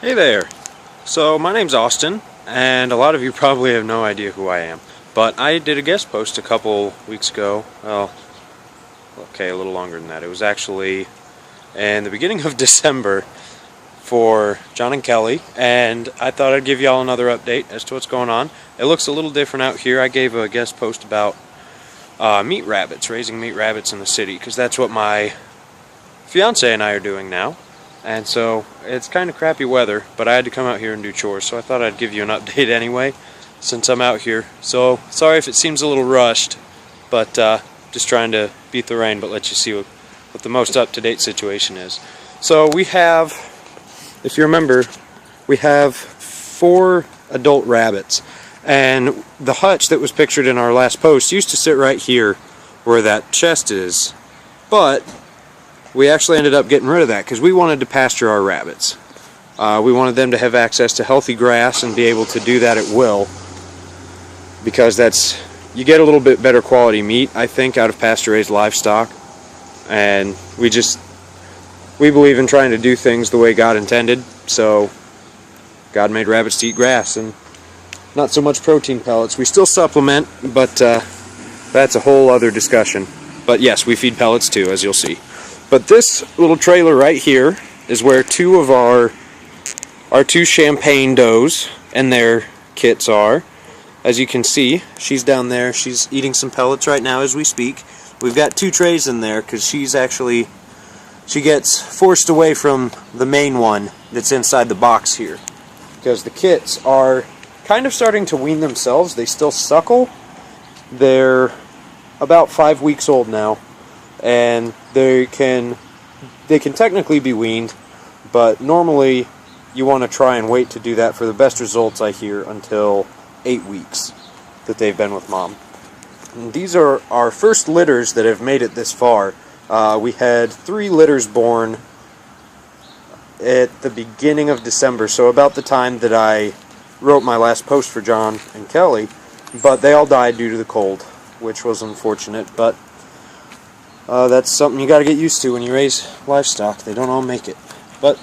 Hey there! So my name's Austin, and a lot of you probably have no idea who I am. But I did a guest post a couple weeks ago. Well, okay, a little longer than that. It was actually in the beginning of December for John and Kelly, and I thought I'd give y'all another update as to what's going on. It looks a little different out here. I gave a guest post about meat rabbits, raising meat rabbits in the city, because that's what my fiance and I are doing now. And so it's kind of crappy weather, but I had to come out here and do chores, so I thought I'd give you an update anyway since I'm out here. So sorry if it seems a little rushed, but just trying to beat the rain but let you see what the most up-to-date situation is. So we have, if you remember, we have 4 adult rabbits, and the hutch that was pictured in our last post used to sit right here where that chest is, but we actually ended up getting rid of that because we wanted to pasture our rabbits. We wanted them to have access to healthy grass and be able to do that at will, because you get a little bit better quality meat, I think, out of pasture-raised livestock. And we believe in trying to do things the way God intended. So God made rabbits to eat grass and not so much protein pellets. We still supplement, but that's a whole other discussion. But yes, we feed pellets too, as you'll see. But this little trailer right here is where 2 of our 2 champagne does and their kits are. As you can see, she's down there. She's eating some pellets right now as we speak. We've got 2 trays in there because she gets forced away from the main one that's inside the box here, because the kits are kind of starting to wean themselves. They still suckle. They're about 5 weeks old now, and they can technically be weaned, but normally you want to try and wait to do that for the best results, I hear, until 8 weeks that they've been with mom. And these are our first litters that have made it this far. We had 3 litters born at the beginning of December, so about the time that I wrote my last post for John and Kelly, but they all died due to the cold, which was unfortunate, but that's something you got to get used to when you raise livestock. They don't all make it. But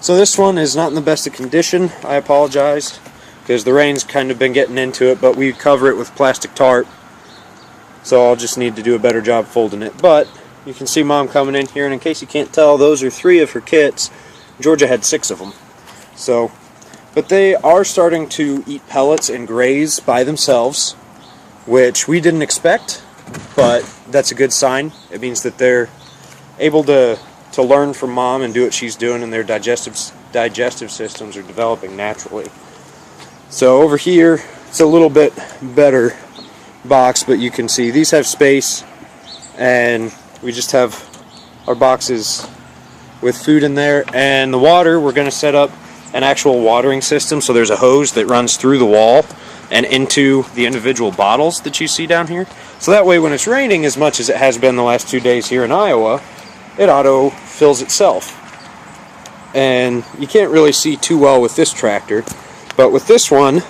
so this one is not in the best of condition. I apologize, because the rain's kind of been getting into it, but we cover it with plastic tarp, so I'll just need to do a better job folding it. But you can see mom coming in here, and in case you can't tell, those are 3 of her kits. Georgia had 6 of them. So, but they are starting to eat pellets and graze by themselves, which we didn't expect, but that's a good sign. It means that they're able to learn from mom and do what she's doing, and their digestive systems are developing naturally. So over here, it's a little bit better box, but you can see these have space, and we just have our boxes with food in there. And the water, we're going to set up an actual watering system, so there's a hose that runs through the wall and into the individual bottles that you see down here. So that way when it's raining as much as it has been the last 2 days here in Iowa, it auto-fills itself. And you can't really see too well with this tractor, but with this one,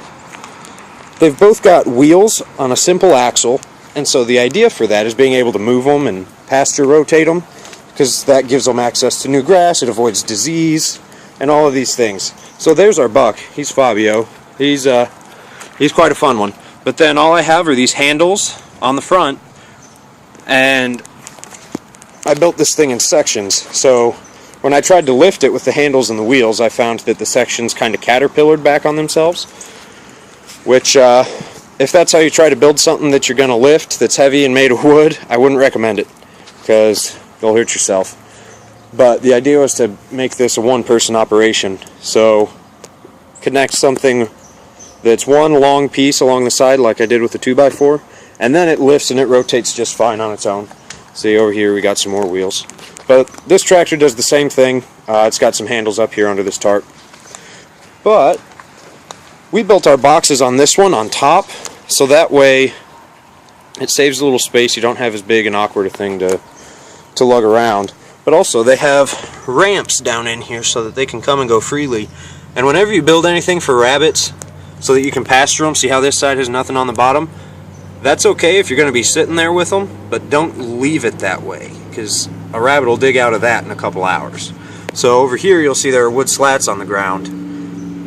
they've both got wheels on a simple axle, and so the idea for that is being able to move them and pasture rotate them, because that gives them access to new grass, it avoids disease, and all of these things. So there's our buck. He's Fabio. He's quite a fun one. But then all I have are these handles on the front, and I built this thing in sections. So when I tried to lift it with the handles and the wheels, I found that the sections kind of caterpillared back on themselves, which if that's how you try to build something that you're going to lift that's heavy and made of wood, I wouldn't recommend it, because you'll hurt yourself. But the idea was to make this a one-person operation. So connect something that's one long piece along the side like I did with the 2x4, and then it lifts and it rotates just fine on its own. See, over here we got some more wheels. But this tractor does the same thing. It's got some handles up here under this tarp. But we built our boxes on this one on top, so that way it saves a little space. You don't have as big and awkward a thing to lug around. But also they have ramps down in here so that they can come and go freely. And whenever you build anything for rabbits so that you can pasture them, see how this side has nothing on the bottom? That's okay if you're going to be sitting there with them, but don't leave it that way, because a rabbit will dig out of that in a couple hours. So over here you'll see there are wood slats on the ground.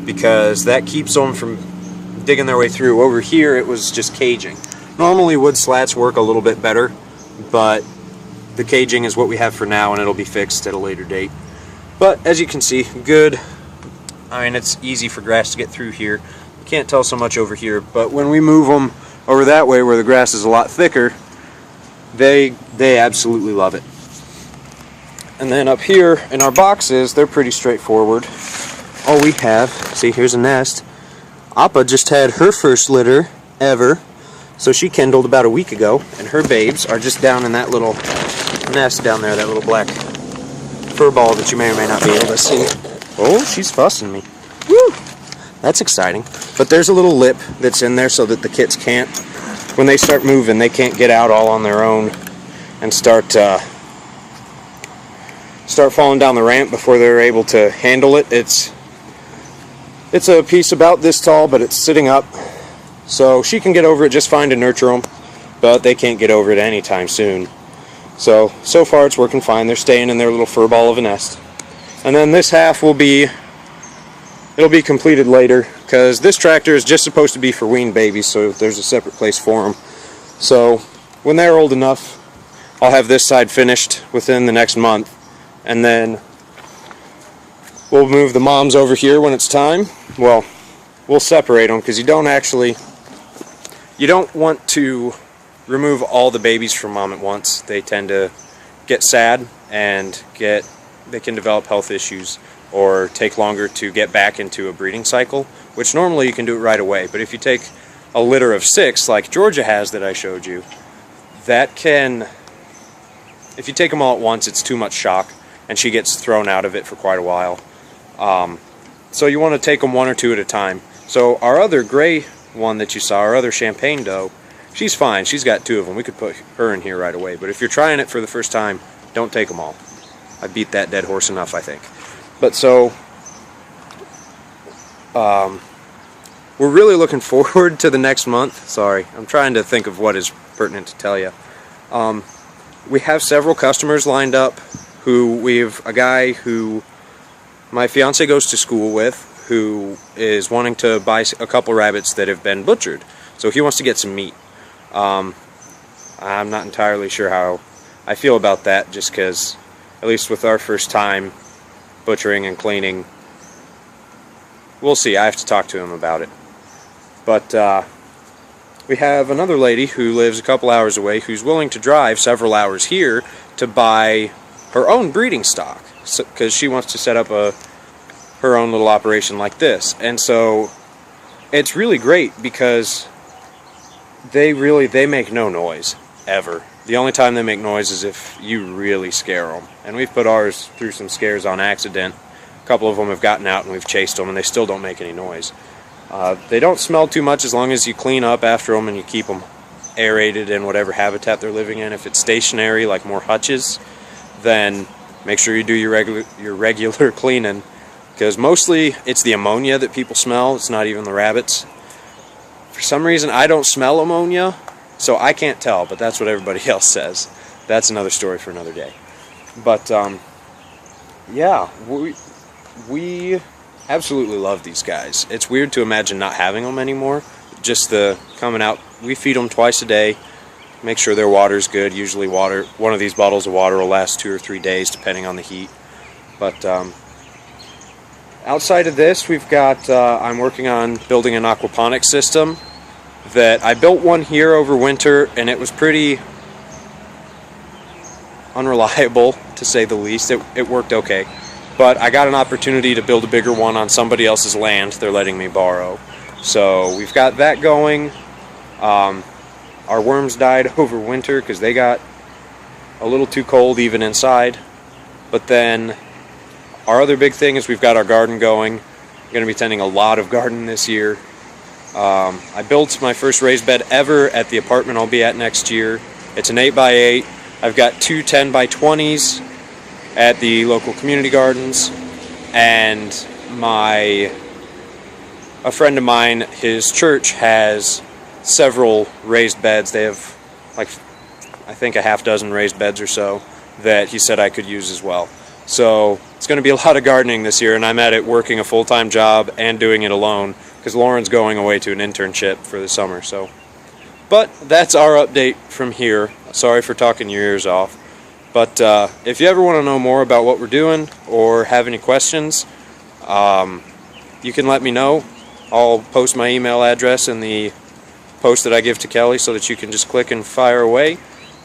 because that keeps them from digging their way through. Over here it was just caging. Normally wood slats work a little bit better, but the caging is what we have for now, and it'll be fixed at a later date. But as you can see, good. I mean, it's easy for grass to get through here. You can't tell so much over here, but when we move them over that way where the grass is a lot thicker, they absolutely love it. And then up here in our boxes, they're pretty straightforward. All we have, see, here's a nest. Appa just had her first litter ever, so she kindled about a week ago, and her babes are just down in that little nest down there, that little black fur ball that you may or may not be able to see. Oh, she's fussing me. Woo! That's exciting. But there's a little lip that's in there so that the kits can't, when they start moving, they can't get out all on their own and start falling down the ramp before they're able to handle it. It's a piece about this tall, but it's sitting up, so she can get over it just fine to nurture them, but they can't get over it anytime soon. So far it's working fine. They're staying in their little fur ball of a nest. And then this half it'll be completed later, because this tractor is just supposed to be for weaned babies, so there's a separate place for them. So when they're old enough, I'll have this side finished within the next month, and then we'll move the moms over here when it's time. Well, we'll separate them, because you don't want to remove all the babies from mom at once. They tend to get sad and they can develop health issues or take longer to get back into a breeding cycle, which normally you can do it right away. But if you take a litter of 6 like Georgia has that I showed you, if you take them all at once, it's too much shock and she gets thrown out of it for quite a while. So you want to take them 1 or 2 at a time. So our other gray one that you saw, our other champagne doe, she's fine. She's got 2 of them. We could put her in here right away. But if you're trying it for the first time, don't take them all. I beat that dead horse enough, I think. But so, we're really looking forward to the next month. Sorry, I'm trying to think of what is pertinent to tell you. We have several customers lined up. We have a guy who my fiance goes to school with, who is wanting to buy a couple rabbits that have been butchered. So he wants to get some meat. I'm not entirely sure how I feel about that, just because, at least with our first time butchering and cleaning, we'll see. I have to talk to him about it. But we have another lady who lives a couple hours away who's willing to drive several hours here to buy her own breeding stock, because she wants to set up her own little operation like this. And so it's really great, because they make no noise ever. The only time they make noise is if you really scare them. And we've put ours through some scares on accident. A couple of them have gotten out and we've chased them, and they still don't make any noise. They don't smell too much as long as you clean up after them and you keep them aerated in whatever habitat they're living in. If it's stationary, like more hutches, then make sure you do your regular cleaning, because mostly it's the ammonia that people smell. It's not even the rabbits. For some reason, I don't smell ammonia, so I can't tell, but that's what everybody else says. That's another story for another day. But yeah, we absolutely love these guys. It's weird to imagine not having them anymore. Just the coming out, we feed them twice a day, make sure their water's good. Usually one of these bottles of water will last 2 or 3 days depending on the heat. But outside of this, we've got, I'm working on building an aquaponics system. That I built one here over winter, and it was pretty unreliable, to say the least. It worked okay. But I got an opportunity to build a bigger one on somebody else's land they're letting me borrow. So we've got that going. Our worms died over winter because they got a little too cold even inside. But then our other big thing is we've got our garden going. I'm going to be tending a lot of garden this year. I built my first raised bed ever at the apartment I'll be at next year. It's an 8x8. I've got 2 10x20s at the local community gardens, and a friend of mine, his church has several raised beds. They have, like, I think a half dozen raised beds or so that he said I could use as well. So it's going to be a lot of gardening this year, and I'm at it working a full-time job and doing it alone because Lauren's going away to an internship for the summer. So, but that's our update from here. Sorry for talking your ears off. But if you ever want to know more about what we're doing or have any questions, you can let me know. I'll post my email address in the post that I give to Kelly so that you can just click and fire away.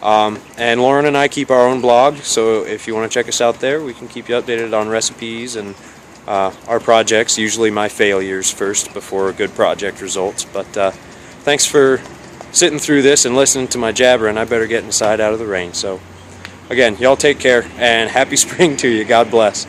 And Lauren and I keep our own blog, so if you want to check us out there, we can keep you updated on recipes and our projects, usually my failures first before good project results. But thanks for sitting through this and listening to my jabber, and I better get inside out of the rain. So again, y'all take care, and happy spring to you. God bless.